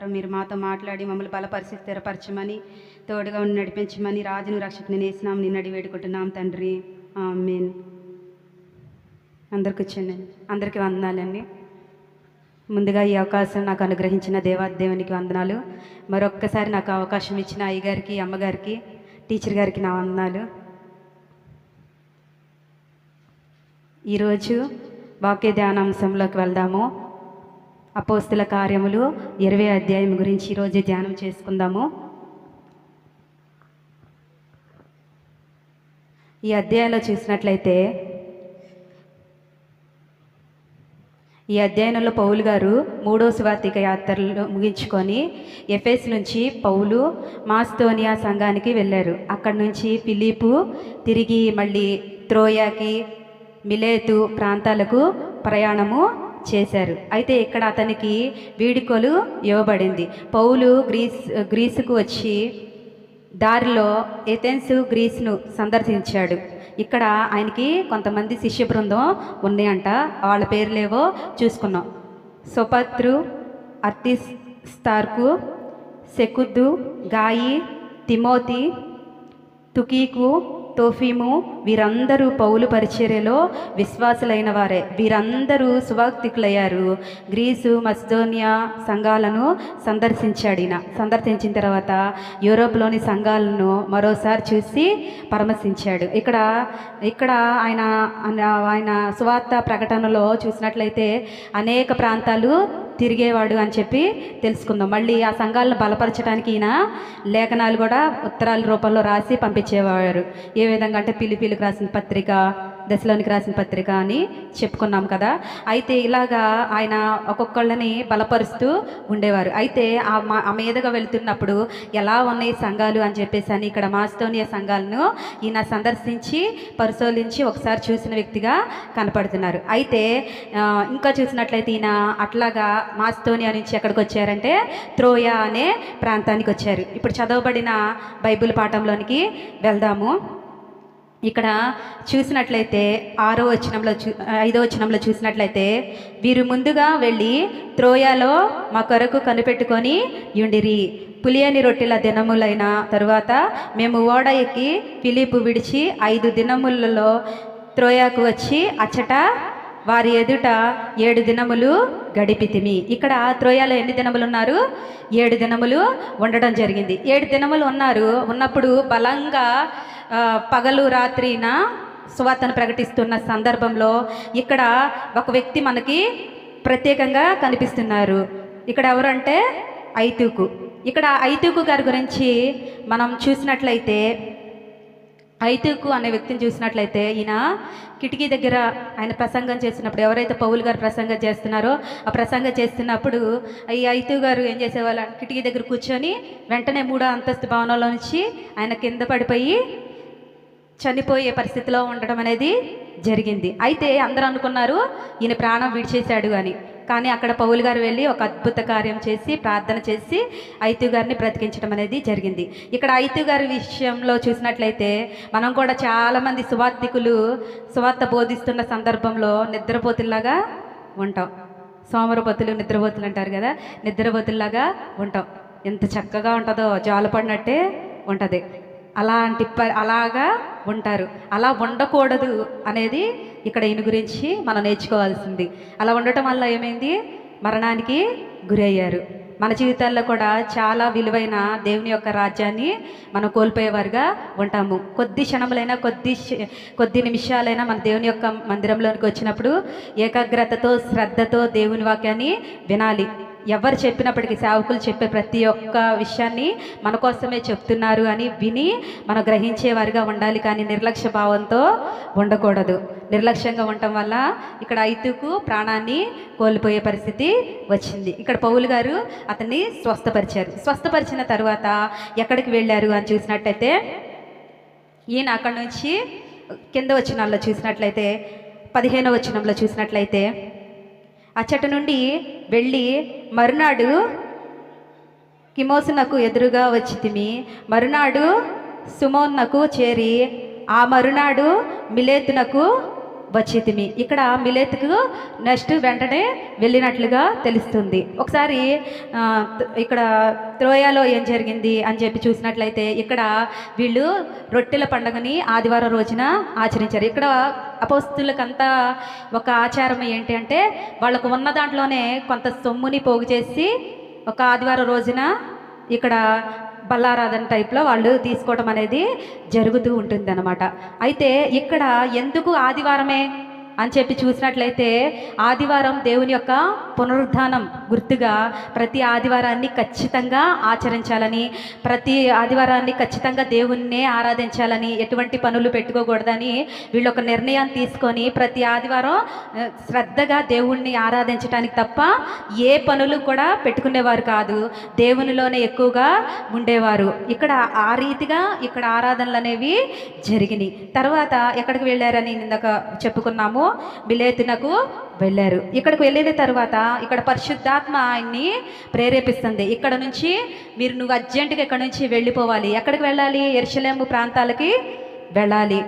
ద్వారా మీరు మాతో మాట్లాడి మమ్మల్ని బలపరిచి స్థిరపరచమని తోడుగా ఉండి నడిపించమని రాజును రక్షకుని నేసినాం నిన్ను అడిగి వేడుకుంటున్నాం తండ్రి. ఆమేన్. అందరికి వచ్చండి. అందరికీ వందనాలండి. ముందుగా ఈ అవకాశం నాకు అనుగ్రహించిన దేవాదేవునికి వందనాలు. మరొక్కసారి నాకు అవకాశం ఇచ్చిన అయ్యగారికి, అమ్మగారికి, టీచర్ గారికి నా వందనాలు. ఈరోజు వాక్య ధ్యానాంశంలోకి వెళ్దాము. అపోస్తుల కార్యములు 20వ అధ్యాయం గురించి ఈరోజు ధ్యానం చేసుకుందాము. ఈ అధ్యాయంలో చూసినట్లయితే ఈ అధ్యయనంలో పౌలు గారు 3వ సువార్తిక యాత్రలు ముగించుకొని ఎఫెస్ నుంచి పౌలు మాసిదోనియా సంఘానికి వెళ్ళారు. అక్కడి నుంచి ఫిలిప్పు తిరిగి మళ్ళీ త్రోయాకి, మిలేతు ప్రాంతాలకు ప్రయాణము చేశారు. అయితే ఇక్కడ అతనికి వీడుకోలు ఇవ్వబడింది. పౌలు గ్రీసుకు వచ్చి దారిలో ఏథెన్స్ గ్రీస్ను సందర్శించాడు. ఇక్కడ ఆయనకి కొంతమంది శిష్య బృందం ఉన్నాయంట. వాళ్ళ పేర్లేవో చూసుకున్నాం. సోపత్రు, అర్తిస్తార్కు, సెకుద్దు, గాయి, తిమోతి, తుకీకు, తోఫీము వీరందరూ పౌలు పరిచర్యలో విశ్వాసులైన వారే. వీరందరూ సువార్తికులయ్యారు. గ్రీసు, మసిదోనియా సంఘాలను సందర్శించిన తర్వాత యూరోప్లోని సంఘాలను మరోసారి చూసి పరామర్శించాడు. ఇక్కడ ఆయన సువార్త ప్రకటనలో చూసినట్లయితే అనేక ప్రాంతాలు తిరిగేవాడు అని చెప్పి తెలుసుకుందాం. మళ్ళీ ఆ సంఘాలను బలపరచడానికి ఈయన లేఖనాలు కూడా ఉత్తరాల రూపంలో రాసి పంపించేవారు. ఏ విధంగా అంటే పిలిపిలికి రాసిన పత్రిక, దశలోనికి రాసిన పత్రిక అని చెప్పుకున్నాం కదా. అయితే ఇలాగా ఆయన ఒక్కొక్కళ్ళని బలపరుస్తూ ఉండేవారు. అయితే ఆ మీదగా వెళుతున్నప్పుడు ఎలా ఉన్నాయి సంఘాలు అని చెప్పేసి అని ఇక్కడ మాసిదోనియా సంఘాలను ఈయన సందర్శించి పరిశోధించి ఒకసారి చూసిన వ్యక్తిగా కనపడుతున్నారు. అయితే ఇంకా చూసినట్లయితే ఈయన అట్లాగా మాసిదోనియా నుంచి ఎక్కడికి వచ్చారంటే త్రోయా అనే ప్రాంతానికి వచ్చారు. ఇప్పుడు చదవబడిన బైబిల్ పాఠంలోనికి వెళ్దాము. ఇక్కడ చూసినట్లయితే 5వ వచనంలో చూసినట్లయితే వీరు ముందుగా వెళ్ళి త్రోయాలో మా కొరకు కనిపెట్టుకొని యుండిరి. పులియని రొట్టెల దినములైన తరువాత మేము ఓడ ఎక్కి ఫిలిప్పు విడిచి 5 దినములలో త్రోయాకు వచ్చి అచ్చట వారి ఎదుట 7 దినములు గడిపితిమి. ఇక్కడ త్రోయాలో ఎన్ని దినములు ఉన్నారు? 7 దినములు ఉండడం జరిగింది. 7 దినములు ఉన్నప్పుడు బలంగా పగలు రాత్రిన సువార్తను ప్రకటిస్తున్న సందర్భంలో ఇక్కడ ఒక వ్యక్తి మనకి ప్రత్యేకంగా కనిపిస్తున్నారు. ఇక్కడ ఎవరంటే ఐతుకు. ఇక్కడ ఐతుకు గారి గురించి మనం చూసినట్లయితే ఐతుకు అనే వ్యక్తిని చూసినట్లయితే ఈయన కిటికీ దగ్గర ఆయన ప్రసంగం చేస్తున్నప్పుడు, ఎవరైతే పౌలు గారు ప్రసంగం చేస్తున్నారో ఆ ప్రసంగం చేస్తున్నప్పుడు ఈ ఐతు గారు ఏం చేసేవాళ్ళు, కిటికీ దగ్గర కూర్చొని వెంటనే 3వ అంతస్తు భవనంలో నుంచి ఆయన కింద పడిపోయి చనిపోయే పరిస్థితిలో ఉండడం అనేది జరిగింది. అయితే అందరూ అనుకున్నారు ఈయన ప్రాణం విడిచేశాడు అని. కానీ అక్కడ పౌలు గారు వెళ్ళి ఒక అద్భుత కార్యం చేసి ప్రార్థన చేసి ఐతు గారిని బ్రతికించడం అనేది జరిగింది. ఇక్కడ ఐతు గారి విషయంలో చూసినట్లయితే మనం కూడా చాలామంది సువార్తికులు సువార్త బోధిస్తున్న సందర్భంలో నిద్రపోతుల్లాగా ఉంటాం. సోమరపోతులు నిద్రపోతులు అంటారు కదా, నిద్రపోతుల్లాగా ఉంటాం. ఎంత చక్కగా ఉంటుందో, జాలపడినట్టే ఉంటుంది. అలాగా ఉంటారు. అలా ఉండకూడదు అనేది ఇక్కడ ఈయన గురించి మనం నేర్చుకోవాల్సింది. అలా ఉండటం వల్ల ఏమైంది? మరణానికి గురయ్యారు. మన జీవితాల్లో కూడా చాలా విలువైన దేవుని యొక్క రాజ్యాన్ని మనం కోల్పోయేవారుగా ఉంటాము. కొద్ది క్షణములైనా కొద్ది నిమిషాలైనా మన దేవుని యొక్క మందిరంలోనికి వచ్చినప్పుడు ఏకాగ్రతతో శ్రద్ధతో దేవుని వాక్యాన్ని వినాలి. ఎవరు చెప్పినప్పటికీ సేవకులు చెప్పే ప్రతి ఒక్క విషయాన్ని మన కోసమే చెప్తున్నారు అని విని మనం గ్రహించేవారిగా ఉండాలి. కానీ నిర్లక్ష్య భావంతో ఉండకూడదు. నిర్లక్ష్యంగా ఉండటం వల్ల ఇక్కడ ఐతుకు ప్రాణాన్ని కోల్పోయే పరిస్థితి వచ్చింది. ఇక్కడ పౌలు గారు అతన్ని స్వస్థపరిచిన తర్వాత ఎక్కడికి వెళ్ళారు అని చూసినట్టయితే ఈయన అక్కడి నుంచి కింద వచనాల్లో చూసినట్లయితే 15వ వచనంలో చూసినట్లయితే అచ్చటి నుండి వెళ్ళి మరునాడు కిమోసునకు ఎదురుగా వచ్చితిమి. మరునాడు సుమోన్నకు చేరి ఆ మరునాడు మిలేతునకు వచ్చితిమి. ఇక్కడ మిలేతుకు నెక్స్ట్ వెంటనే వెళ్ళినట్లుగా తెలుస్తుంది. ఒకసారి ఇక్కడ త్రోయాలో ఏం జరిగింది అని చెప్పి చూసినట్లయితే ఇక్కడ వీళ్ళు రొట్టెల పండుగని ఆదివారం రోజున ఆచరించారు. ఇక్కడ అపోస్తులకంతా ఒక ఆచారం ఏంటి అంటే వాళ్ళకు ఉన్న దాంట్లోనే కొంత సొమ్ముని పోగు చేసి ఒక ఆదివారం రోజున ఇక్కడ బల్లారాధన టైప్లో వాళ్ళు తీసుకోవడం అనేది జరుగుతూ ఉంటుంది అన్నమాట. అయితే ఇక్కడ ఎందుకు ఆదివారమే అని చెప్పి చూసినట్లయితే ఆదివారం దేవుని యొక్క పునరుద్ధానం గుర్తుగా ప్రతి ఆదివారాన్ని ఖచ్చితంగా ఆచరించాలని, ప్రతి ఆదివారాన్ని ఖచ్చితంగా దేవుణ్ణే ఆరాధించాలని, ఎటువంటి పనులు పెట్టుకోకూడదని వీళ్ళు ఒక నిర్ణయాన్ని తీసుకొని ప్రతి ఆదివారం శ్రద్ధగా దేవుణ్ణి ఆరాధించడానికి తప్ప ఏ పనులు కూడా పెట్టుకునేవారు కాదు. దేవునిలోనే ఎక్కువగా ఉండేవారు. ఇక్కడ ఆ రీతిగా ఇక్కడ ఆరాధనలు అనేవి జరిగినాయి. తర్వాత ఎక్కడికి వెళ్ళారని ఇందాక చెప్పుకున్నాము, మిలేతునకు వెళ్ళారు. ఇక్కడికి వెళ్ళిన తర్వాత ఇక్కడ పరిశుద్ధాత్మ ఆయన్ని ప్రేరేపిస్తుంది. ఇక్కడ నుంచి నువ్వు అర్జెంటుగా ఇక్కడ నుంచి వెళ్ళిపోవాలి. ఎక్కడికి వెళ్ళాలి? యెరూషలేము ప్రాంతాలకి వెళ్ళాలి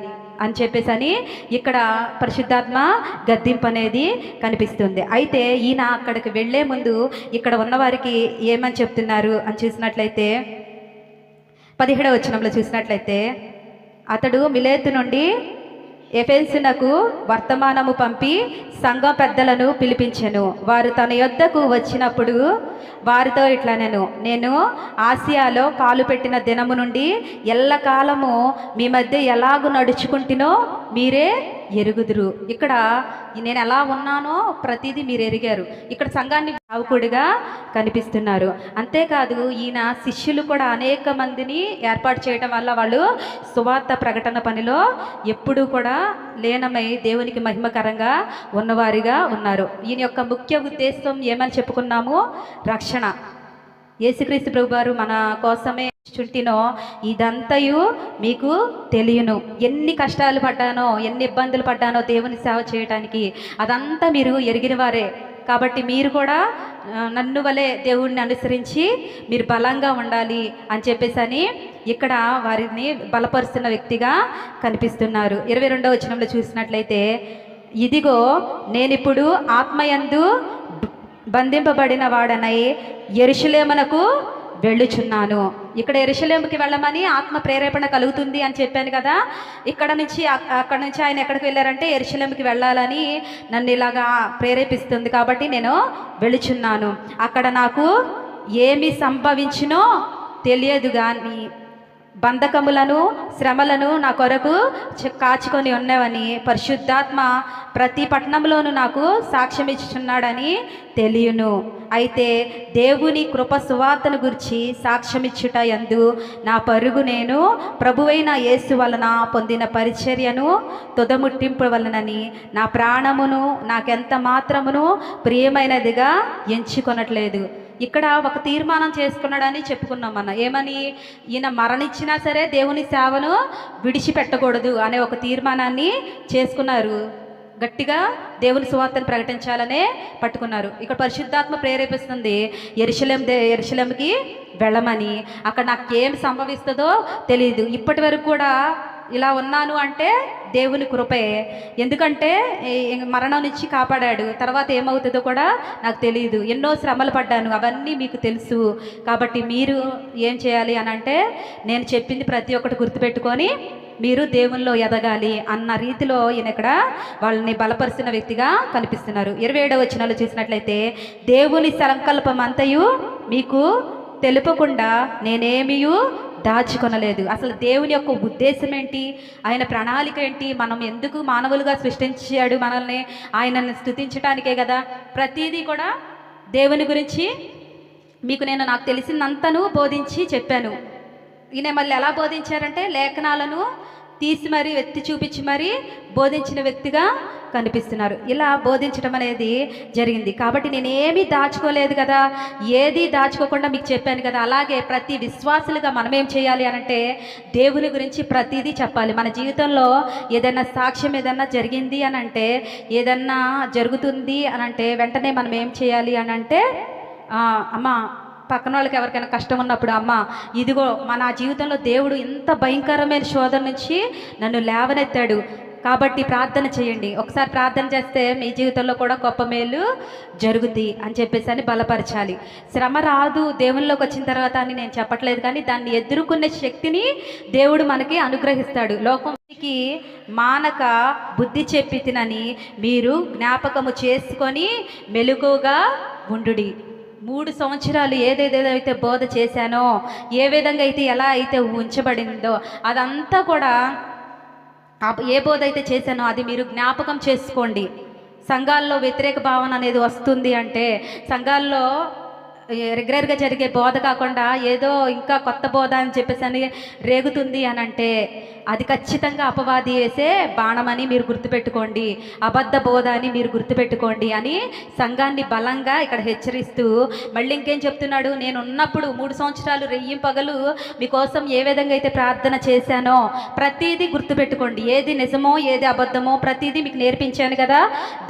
అని చెప్పేసి ఇక్కడ పరిశుద్ధాత్మ గద్దింపు అనేది కనిపిస్తుంది. అయితే ఈయన అక్కడికి వెళ్ళే ముందు ఇక్కడ ఉన్నవారికి ఏమని చెప్తున్నారు అని చూసినట్లయితే 17వ వచనంలో చూసినట్లయితే అతడు మిలేతు నుండి ఎఫెసునకు వర్తమానము పంపి సంఘం పెద్దలను పిలిపించెను. వారు తన యొద్దకు వచ్చినప్పుడు వారితో ఇట్లనెను, నేను ఆసియాలో కాలు పెట్టిన దినము నుండి ఎల్లకాలము మీ మధ్య ఎలాగూ నడుచుకుంటునో మీరే ఎరుగుదురు. ఇక్కడ నేను ఎలా ఉన్నానో ప్రతిదీ మీరు ఎరిగారు. ఇక్కడ సంఘాన్ని భావుకుడిగా కనిపిస్తున్నారు. అంతేకాదు ఈయన శిష్యులు కూడా అనేక మందిని ఏర్పాటు చేయడం వల్ల వాళ్ళు సువార్త ప్రకటన పనిలో ఎప్పుడూ కూడా లీనమై దేవునికి మహిమకరంగా ఉన్నవారిగా ఉన్నారు. ఈయన యొక్క ముఖ్య ఉద్దేశం ఏమని చెప్పుకున్నాము? రక్షణ. యేసుక్రీస్తు ప్రభువారు మన కోసమే చుట్టినో ఇదంతయు మీకు తెలియను. ఎన్ని కష్టాలు పడ్డానో, ఎన్ని ఇబ్బందులు పడ్డానో దేవుని సేవ చేయటానికి, అదంతా మీరు ఎరిగిన వారే. కాబట్టి మీరు కూడా నన్ను వలె దేవుణ్ణి అనుసరించి మీరు బలంగా ఉండాలి అని చెప్పేసి ఇక్కడ వారిని బలపరుస్తున్న వ్యక్తిగా కనిపిస్తున్నారు. 22వ వచనంలో చూసినట్లయితే, ఇదిగో నేనిప్పుడు ఆత్మయందు బంధింపబడిన వాడనై యెరూషలేమునకు వెళ్ళుచున్నాను. ఇక్కడ యెరూషలేముకి వెళ్ళమని ఆత్మ ప్రేరేపణ కలుగుతుంది అని చెప్పాను కదా. అక్కడ నుంచి ఆయన ఎక్కడికి వెళ్ళారంటే యెరూషలేముకి వెళ్ళాలని నన్ను ఇలాగా ప్రేరేపిస్తుంది కాబట్టి నేను వెళుచున్నాను. అక్కడ నాకు ఏమి సంభవించినో తెలియదు కానీ బంధకములను శ్రమలను నా కొరకు కాచుకొని ఉన్నవని పరిశుద్ధాత్మ ప్రతి పట్టణంలోనూ నాకు సాక్ష్యం ఇచ్చుచున్నాడని తెలియను. అయితే దేవుని కృప సువార్తను గురించి సాక్ష్యమిచ్చుట యందు నా పరుగు నేను ప్రభువైన యేసు వలన పొందిన పరిచర్యను తుదముట్టింపు వలనని నా ప్రాణమును నాకెంత మాత్రమును ప్రియమైనదిగా ఎంచుకొనట్లేదు. ఇక్కడ ఒక తీర్మానం చేసుకున్నాడని చెప్పుకున్నాం మనం. ఏమని? ఈయన మరణించినా సరే దేవుని సేవను విడిచిపెట్టకూడదు అనే ఒక తీర్మానాన్ని చేసుకున్నారు. గట్టిగా దేవుని సువార్తను ప్రకటించాలనే పట్టుకున్నారు. ఇక్కడ పరిశుద్ధాత్మ ప్రేరేపిస్తుంది యెరూషలేముకి వెళ్ళమని. అక్కడ నాకేం సంభవిస్తుందో తెలియదు. ఇప్పటి వరకు కూడా ఇలా ఉన్నాను అంటే దేవుని కృపే. ఎందుకంటే మరణం నుంచి కాపాడాడు. తర్వాత ఏమవుతుందో కూడా నాకు తెలియదు. ఎన్నో శ్రమలు పడ్డాను, అవన్నీ మీకు తెలుసు. కాబట్టి మీరు ఏం చేయాలి అని అంటే నేను చెప్పింది ప్రతి ఒక్కటి గుర్తుపెట్టుకొని మీరు దేవునిలో ఎదగాలి అన్న రీతిలో ఈయన ఇక్కడ వాళ్ళని బలపరుస్తున్న వ్యక్తిగా కనిపిస్తున్నారు. 27వ వచనాలు చూసినట్లయితే, దేవుని సంకల్పం అంతయు మీకు తెలుపకుండా నేనేమియూ దాచుకొనలేదు. అసలు దేవుని యొక్క ఉద్దేశం ఏంటి, ఆయన ప్రణాళిక ఏంటి, మనం ఎందుకు మానవులుగా సృష్టించాడు మనల్ని, ఆయనను స్తుతించడానికే కదా. ప్రతిదీ కూడా దేవుని గురించి మీకు నాకు తెలిసినంతను బోధించి చెప్పాను. ఈయన మళ్ళీ ఎలా బోధించారంటే లేఖనాలను తీసి మరీ ఎత్తి చూపించి మరీ బోధించిన వ్యక్తిగా కనిపిస్తున్నారు. ఇలా బోధించడం అనేది జరిగింది. కాబట్టి నేనేమీ దాచుకోలేదు కదా, ఏది దాచుకోకుండా మీకు చెప్పాను కదా. అలాగే ప్రతి విశ్వాసులుగా మనం ఏం చేయాలి అనంటే దేవుని గురించి ప్రతిదీ చెప్పాలి. మన జీవితంలో ఏదైనా సాక్ష్యం ఏదన్నా జరిగింది అనంటే, ఏదన్నా జరుగుతుంది అనంటే వెంటనే మనం ఏం చేయాలి అనంటే, అమ్మ పక్కన వాళ్ళకి ఎవరికైనా కష్టం ఉన్నప్పుడు, అమ్మ ఇదిగో నా జీవితంలో దేవుడు ఇంత భయంకరమైన శోధన నుంచి నన్ను లేవనెత్తాడు, కాబట్టి ప్రార్థన చేయండి. ఒకసారి ప్రార్థన చేస్తే మీ జీవితంలో కూడా గొప్ప మేలు జరుగుద్ది అని చెప్పేసి అని బలపరచాలి. శ్రమ రాదు దేవునిలోకి వచ్చిన తర్వాత అని నేను చెప్పట్లేదు, కానీ దాన్ని ఎదుర్కొనే శక్తిని దేవుడు మనకి అనుగ్రహిస్తాడు. లోకంకి మానక బుద్ధి చెప్పి తినని మీరు జ్ఞాపకము చేసుకొని మెలకుగా ఉండుడి. 3 సంవత్సరాలు ఏదేదైతే బోధ చేశానో, ఏ విధంగా అయితే ఎలా అయితే ఉంచబడిందో అదంతా కూడా ఏ బోధ అయితే చేశానో అది మీరు జ్ఞాపకం చేసుకోండి. సంఘాల్లో వ్యతిరేక భావన అనేది వస్తుంది అంటే, సంఘాల్లో రెగ్యులర్గా జరిగే బోధ కాకుండా ఏదో ఇంకా కొత్త బోధ అని చెప్పేసి అని రేగుతుంది అని అంటే అది ఖచ్చితంగా అపవాది వేసే బాణమని మీరు గుర్తుపెట్టుకోండి, అబద్ధ బోధ అని మీరు గుర్తుపెట్టుకోండి అని సంఘాన్ని బలంగా ఇక్కడ హెచ్చరిస్తూ మళ్ళీ ఇంకేం చెప్తున్నాడు, నేను ఉన్నప్పుడు 3 సంవత్సరాలు రెయ్యింపగలు మీకోసం ఏ విధంగా అయితే ప్రార్థన చేశానో ప్రతిదీ గుర్తుపెట్టుకోండి. ఏది నిజమో ఏది అబద్ధమో ప్రతిదీ మీకు నేర్పించాను కదా,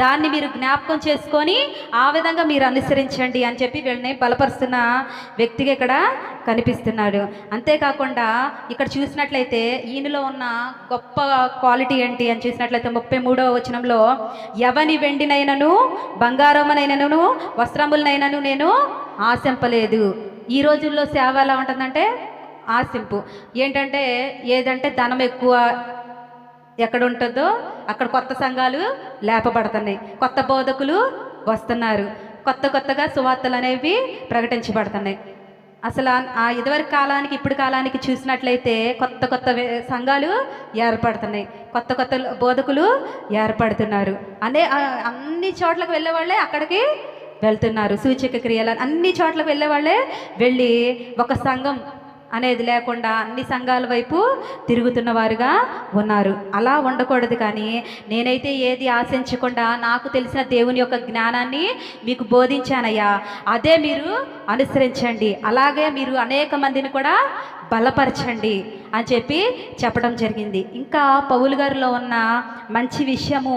దాన్ని మీరు జ్ఞాపకం చేసుకొని ఆ విధంగా మీరు అనుసరించండి అని చెప్పి వీళ్ళని బలపరుస్తున్న వ్యక్తిగా ఇక్కడ కనిపిస్తున్నాడు. అంతేకాకుండా ఇక్కడ చూసినట్లయితే ఈయనలో ఉన్న గొప్ప క్వాలిటీ ఏంటి అని చూసినట్లయితే 33వ వచనంలో, ఎవని వెండినైనను బంగారమునైనను వస్త్రములనైనను నేను ఆశింపలేదు. ఈ రోజుల్లో సేవ ఎలా ఉంటుందంటే ఆశింపు ఏంటంటే, ఏదంటే ధనం ఎక్కువ ఎక్కడ ఉంటుందో అక్కడ కొత్త సంఘాలు లేపబడుతున్నాయి, కొత్త బోధకులు వస్తున్నారు, కొత్తగా సువార్తలు అనేవి ప్రకటించబడుతున్నాయి. అసలు ఆ ఇదివరకు కాలానికి ఇప్పుడు కాలానికి చూసినట్లయితే కొత్త సంఘాలు ఏర్పడుతున్నాయి, కొత్త బోధకులు ఏర్పడుతున్నారు. అన్ని చోట్లకు వెళ్ళే వాళ్ళే అక్కడికి వెళ్తున్నారు. సూచక క్రియలు అన్ని చోట్లకు వెళ్ళే వాళ్ళే వెళ్ళి ఒక సంఘం అనేది లేకుండా అన్ని సంఘాల వైపు తిరుగుతున్న వారుగా ఉన్నారు. అలా ఉండకూడదు. కానీ నేనైతే ఏది ఆశించకుండా నాకు తెలిసిన దేవుని యొక్క జ్ఞానాన్ని మీకు బోధించానయ్యా, అదే మీరు అనుసరించండి, అలాగే మీరు అనేక మందిని కూడా బలపరచండి అని చెప్పి చెప్పడం జరిగింది. ఇంకా పౌలు గారిలో ఉన్న మంచి విషయము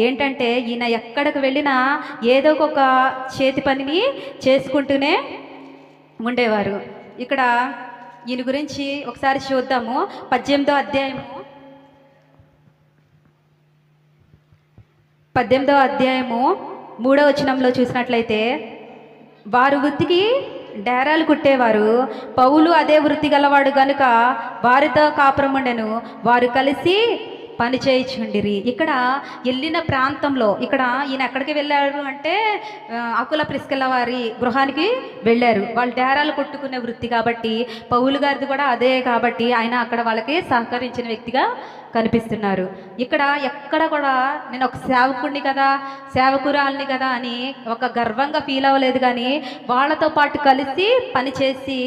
ఏంటంటే, ఈయన ఎక్కడికి వెళ్ళినా ఏదో ఒక చేతి పనిని చేసుకుంటూనే ఉండేవారు. ఇక్కడ ఈయన గురించి ఒకసారి చూద్దాము. 18వ అధ్యాయము 3వ వచనంలో చూసినట్లయితే, వారు వృత్తికి డేరాలు కుట్టేవారు, పౌలు అదే వృత్తి గలవాడు గనుక వారితో కాపురముండెను, వారు కలిసి పని చేయించుండిరి. ఇక్కడ వెళ్ళిన ప్రాంతంలో ఇక్కడ ఈయన ఎక్కడికి వెళ్ళారు అంటే అకుల ప్రిస్కిల్ల వారి గృహానికి వెళ్ళారు. వాళ్ళు డేరాలు కొట్టుకునే వృత్తి కాబట్టి పౌలు గారిది కూడా అదే కాబట్టి ఆయన అక్కడ వాళ్ళకి సహకరించిన వ్యక్తిగా కనిపిస్తున్నారు. ఇక్కడ ఎక్కడ కూడా నేను ఒక సేవకుడిని కదా, సేవకురాల్ని కదా అని ఒక గర్వంగా ఫీల్ అవ్వలేదు, కానీ వాళ్ళతో పాటు కలిసి పనిచేసి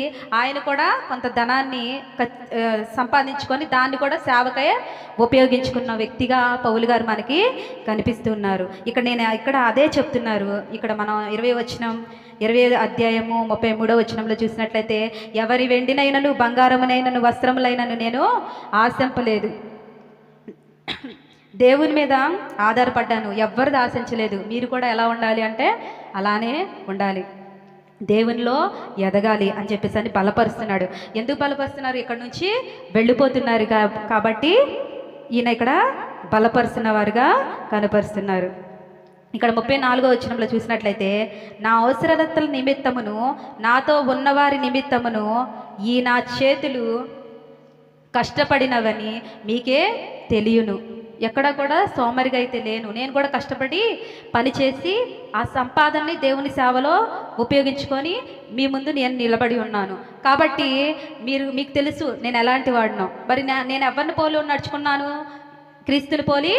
ఆయన కూడా కొంత ధనాన్ని సంపాదించుకొని దాన్ని కూడా సేవకై ఉపయోగించుకున్న వ్యక్తిగా పౌలు గారు మనకి కనిపిస్తున్నారు. ఇక్కడ అదే చెప్తున్నారు. ఇక్కడ మనం 20వ అధ్యాయము 33వ వచనంలో చూసినట్లయితే, ఎవరి వెండినైనను బంగారమునైనను వస్త్రములైనను నేను ఆశింపలేదు, దేవుని మీద ఆధారపడ్డాను, ఎవరిది ఆశించలేదు. మీరు కూడా ఎలా ఉండాలి అంటే అలానే ఉండాలి, దేవునిలో ఎదగాలి అని చెప్పేసి అని బలపరుస్తున్నాడు. ఎందుకు బలపరుస్తున్నారు? ఇక్కడ నుంచి వెళ్ళిపోతున్నారు కాబట్టి ఈయన ఇక్కడ బలపరుస్తున్న వారుగా కనపరుస్తున్నారు. ఇక్కడ 34వ వచనంలో చూసినట్లయితే, నా అవసరతల నిమిత్తమును నాతో ఉన్నవారి నిమిత్తమును ఈ నా చేతులు కష్టపడినవని మీకే తెలియను. ఎక్కడ కూడా సోమరిగా అయితే లేను, నేను కూడా కష్టపడి పనిచేసి ఆ సంపాదనని దేవుని సేవలో ఉపయోగించుకొని మీ ముందు నేను నిలబడి ఉన్నాను. కాబట్టి మీకు తెలుసు నేను ఎలాంటి వాడినో. మరి నేను ఎవరిని పోలి నడుచుకున్నాను? క్రీస్తుని పోలి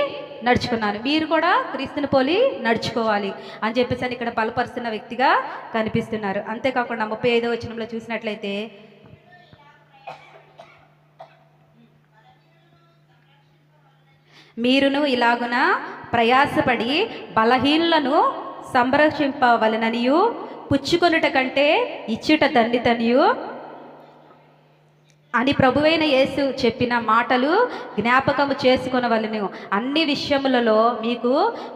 నడుచుకున్నాను. మీరు కూడా క్రీస్తుని పోలి నడుచుకోవాలి అని చెప్పేసి ఇక్కడ బలపరుస్తున్న వ్యక్తిగా కనిపిస్తున్నారు. అంతేకాకుండా 35వ వచనంలో చూసినట్లయితే, మీరును ఇలాగున ప్రయాసపడి బలహీనులను సంరక్షింపవలననియు పుచ్చుకొనుట కంటే ఇచ్చుట దండితనియు అని ప్రభువైన యేసు చెప్పిన మాటలు జ్ఞాపకము చేసుకొనవలెను, అన్ని విషయములలో మీకు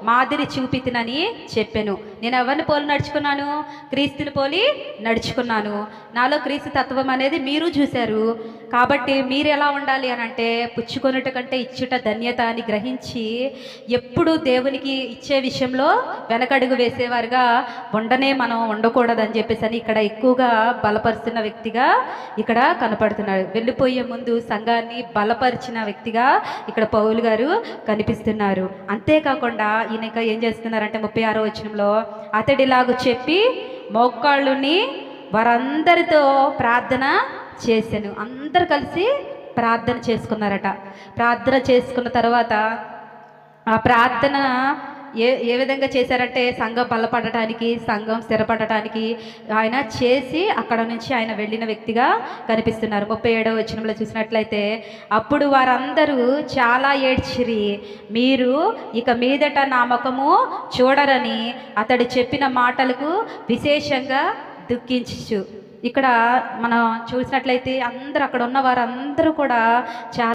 మాదిరి చూపితినని చెప్పెను. నేను ఎవరిని పోలి నడుచుకున్నాను? క్రీస్తుని పోలి నడుచుకున్నాను. నాలో క్రీస్తు తత్వం అనేది మీరు చూశారు. కాబట్టి మీరు ఎలా ఉండాలి అని అంటే, పుచ్చుకొనుట కంటే ఇచ్చుట ధన్యత అని గ్రహించి ఎప్పుడు దేవునికి ఇచ్చే విషయంలో వెనకడుగు వేసేవారుగా మనం ఉండకూడదని చెప్పేసి అని ఇక్కడ ఎక్కువగా బలపరుస్తున్న వ్యక్తిగా ఇక్కడ కనపడుతున్నాడు. వెళ్ళిపోయే ముందు సంఘాన్ని బలపరిచిన వ్యక్తిగా ఇక్కడ పౌలు గారు కనిపిస్తున్నారు. అంతేకాకుండా ఈయన ఇంకా ఏం చేస్తున్నారంటే 36వ వచనంలో, అతడిలాగు చెప్పి మోకాళ్ళుని వారందరితో ప్రార్థన చేశాను. అందరు కలిసి ప్రార్థన చేసుకున్నారట. ప్రార్థన చేసుకున్న తర్వాత ఆ ప్రార్థన ఏ విధంగా చేశారంటే, సంఘం బలపడటానికి, సంఘం స్థిరపడటానికి ఆయన చేసి అక్కడ నుంచి ఆయన వెళ్ళిన వ్యక్తిగా కనిపిస్తున్నారు. 37వ వచనంలో చూసినట్లయితే, అప్పుడు వారందరూ చాలా ఏడ్చిరి, మీరు ఇక మీదట నా ముఖము చూడరని అతడు చెప్పిన మాటలకు విశేషంగా దుఃఖించు. ఇక్కడ మనం చూసినట్లయితే అందరూ, అక్కడ ఉన్న వారందరూ కూడా చాలా